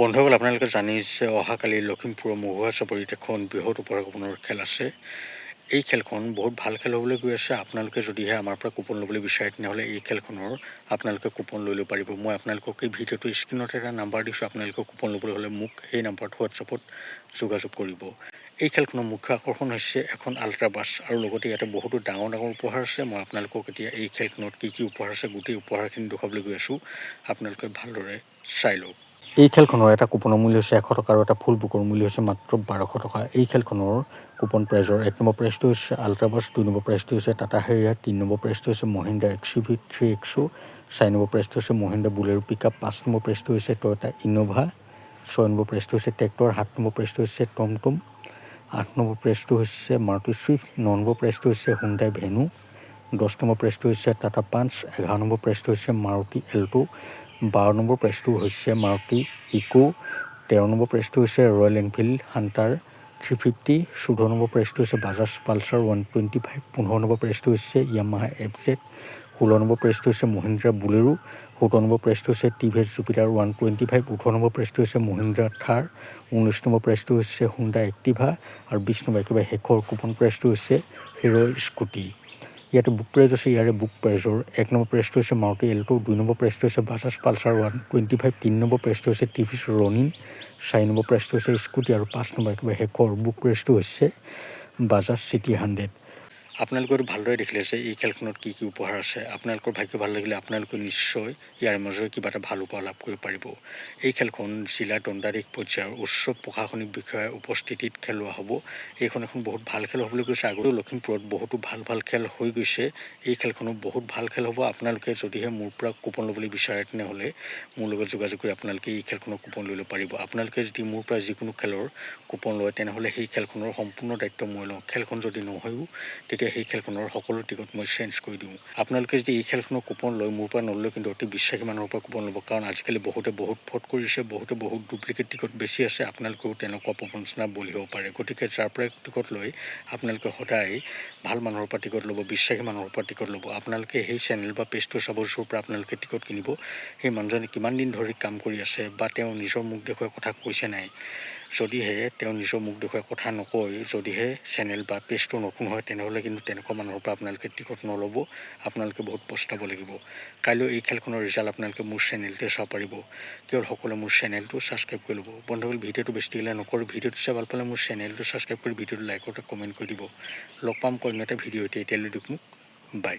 বন্ধুসকল, আপোনালোকে জানেই যে অহাকালি লখিমপুৰৰ মহুৱা চাপৰিত এখন বৃহৎ উপঢৌকনৰ খেল আছে। এই খেলখন বহুত ভাল খেল হ'বলৈ গৈ আছে। আপোনালোকে যদিহে আমাৰ পৰা কুপন ল'বলৈ বিচাৰে তেনেহ'লে এই খেলখনৰ আপোনালোকে কুপন লৈ ল'ব পাৰিব। মই আপোনালোকক এই ভিডিঅ'টো স্ক্ৰীণত এটা নাম্বাৰ দিছোঁ। আপোনালোকে কুপন ল'বলৈ হ'লে মোক সেই নাম্বাৰটো হোৱাটছআপত যোগাযোগ কৰিব। এই খেলখনৰ মুখ্য আকৰ্ষণ হৈছে এখন আল্ট্ৰা বাছ আৰু লগতে ইয়াতে বহুতো ডাঙৰ ডাঙৰ উপহাৰ আছে। মই আপোনালোকক এতিয়া এই খেলখনত কি কি উপহাৰ আছে গোটেই উপহাৰখিনি দেখুৱাবলৈ গৈ আছোঁ। আপোনালোকে ভালদৰে চাই লওক। এই খেলখনৰ এটা কুপনৰ মূল্য হৈছে 100 টকা আৰু এটা ফুল বুকৰ মূল্য হৈছে মাত্ৰ 1200 টকা। এই খেলখনৰ কুপন প্ৰাইজৰ 1 নম্বৰ প্ৰাইজটো হৈছে আল্ট্ৰা বাছ, 2 নম্বৰ প্ৰাইজটো হৈছে টাটা হেৰিয়াৰ, 3 নম্বৰ প্ৰাইজটো হৈছে মহিন্দ্ৰা XUV 3XO, 4 নম্বৰ প্ৰাইজটো হৈছে মহিন্দ্ৰা বুলেৰো পিকআপ, 5 নম্বৰ প্ৰাইজটো হৈছে টয়োটা ইনোভা, 6 নম্বৰ প্ৰাইজটো হৈছে ট্ৰেক্টৰ, 7 নম্বৰ প্ৰাইজটো হৈছে টমটম, 8 নম্বৰ প্ৰাইজটো হৈছে মাৰুতি ছুইফ্ট, 9 নম্বৰ প্ৰাইজটো হৈছে হুণ্ডাই ভেনু, 10 নম্বৰ প্ৰাইজটো হৈছে টাটা পাঞ্চ, 11 নম্বৰ প্ৰাইজটো হৈছে মাৰুতি এল্টো, 12 নম্বৰ প্ৰাইজটো হৈছে মাৰুতি ইকো, 13 নম্বৰ প্ৰাইজটো হৈছে ৰয়েল এনফিল্ড হাণ্টাৰ 350, 14 নম্বৰ প্ৰাইজটো হৈছে বাজাজ পালচাৰ 125, 15 নম্বৰ প্ৰাইজটো হৈছে য়ামাহা FZ, 16 নম্বৰ প্ৰাইজটো হৈছে মহিন্দ্ৰা বুলেৰো, 17 নম্বৰ প্ৰাইজটো হৈছে টিভিএছ জুপিটাৰ 125, 18 নম্বৰ প্ৰাইজটো হৈছে মহিন্দ্ৰা থাৰ, 19 নম্বৰ প্ৰাইজটো হৈছে হুণ্ডা এক্টিভা আৰু 20 নম্বৰ একেবাৰে শেষৰ কুপন প্ৰাইজটো হৈছে হিৰ' স্কুটি। ইয়াতে বুক প্ৰাইজ আছে। ইয়াৰে বুক প্ৰাইজৰ 1 নম্বৰ প্ৰাইজটো হৈছে মাৰুতি এল্টো, 2 নম্বৰ প্ৰাইজটো হৈছে বাজাজ পালচাৰ 125, 3 নম্বৰ প্ৰাইজটো হৈছে টিভিএছ ৰনিন, 4 নম্বৰ প্ৰাইজটো হৈছে স্কুটি আৰু 5 নম্বৰ একেবাৰে শেষৰ বুক প্ৰাইজটো হৈছে বাজাজ চিটি 100। আপোনালোকে ভালদৰে দেখিলে যে এই খেলখনত কি কি উপহাৰ আছে। আপোনালোকৰ ভাগ্য ভাল লাগিলে আপোনালোকে নিশ্চয় ইয়াৰ মাজৰে কিবা এটা ভাল উপহাৰ লাভ কৰিব পাৰিব। এই খেলখন জিলা দণ্ডাধীশ পৰ্যায়ৰ উচ্চ প্ৰশাসনিক বিষয়াৰ উপস্থিতিত খেলোৱা হ'ব। এইখন এখন বহুত ভাল খেল হ'বলৈ গৈছে। আগতেও লখিমপুৰত বহুতো ভাল ভাল খেল হৈ গৈছে। এই খেলখনো বহুত ভাল খেল হ'ব। আপোনালোকে যদিহে মোৰ পৰা কুপন ল'বলৈ বিচাৰে তেনেহ'লে মোৰ লগত যোগাযোগ কৰি আপোনালোকে এই খেলখনৰ কুপন লৈ ল'ব পাৰিব। আপোনালোকে যদি মোৰ পৰা যিকোনো খেলৰ কুপন লয় তেনেহ'লে সেই খেলখনৰ সম্পূৰ্ণ দায়িত্ব মই লওঁ। খেলখন যদি নহয়ও তেতিয়া সেই খেলখনৰ সকলো টিকট মই চেঞ্জ কৰি দিওঁ। আপোনালোকে যদি এই খেলখনৰ কুপন লয় মোৰ পৰা নল'লেও কিন্তু অতি বিশ্বাসী মানুহৰ পৰা কুপন ল'ব, কাৰণ আজিকালি বহুতে বহুত ফ্ৰড কৰিছে, বহুতে বহুত ডুপ্লিকেট টিকট বেছি আছে। আপোনালোকেও তেনেকুৱা প্ৰবঞ্চনা বলি হ'ব পাৰে। গতিকে যাৰ পৰাই টিকট লৈ আপোনালোকে সদায় ভাল মানুহৰ পৰা টিকট ল'ব, বিশ্বাসী মানুহৰ পৰা টিকট ল'ব। আপোনালোকে সেই চেনেল বা পেজটো চাব য'ৰ পৰা আপোনালোকে টিকট কিনিব। সেই মানুহজনে কিমান দিন ধৰি কাম কৰি আছে বা তেওঁ নিজৰ মুখ দেখুৱাই কথা কৈছে নাই। যদিহে তেওঁ নিজৰ মুখ দেখুৱাই কথা নকয়, যদিহে চেনেল বা পেজটো নতুন হয় তেনেহ'লে কিন্তু তেনেকুৱা মানুহৰ পৰা আপোনালোকে টিকট নল'ব। আপোনালোকে বহুত পস্তাব লাগিব। কাইলৈ এই খেলখনৰ ৰিজাল্ট আপোনালোকে মোৰ চেনেলতে চাব পাৰিব। কেৱল সকলোৱে মোৰ চেনেলটো ছাবস্ক্ৰাইব কৰি ল'ব। বন্ধুসকল, ভিডিঅ'টো বেছি দেৰিলৈ নকৰোঁ। ভিডিঅ'টো চাই ভাল পালে মোৰ চেনেলটো ছাবস্ক্ৰাইব কৰি ভিডিঅ'টো লাইক আৰু কমেণ্ট কৰি দিব। লগ পাম অন্য এটা ভিডিঅ'তে। এতিয়ালৈ দিয়ক মোক বাই।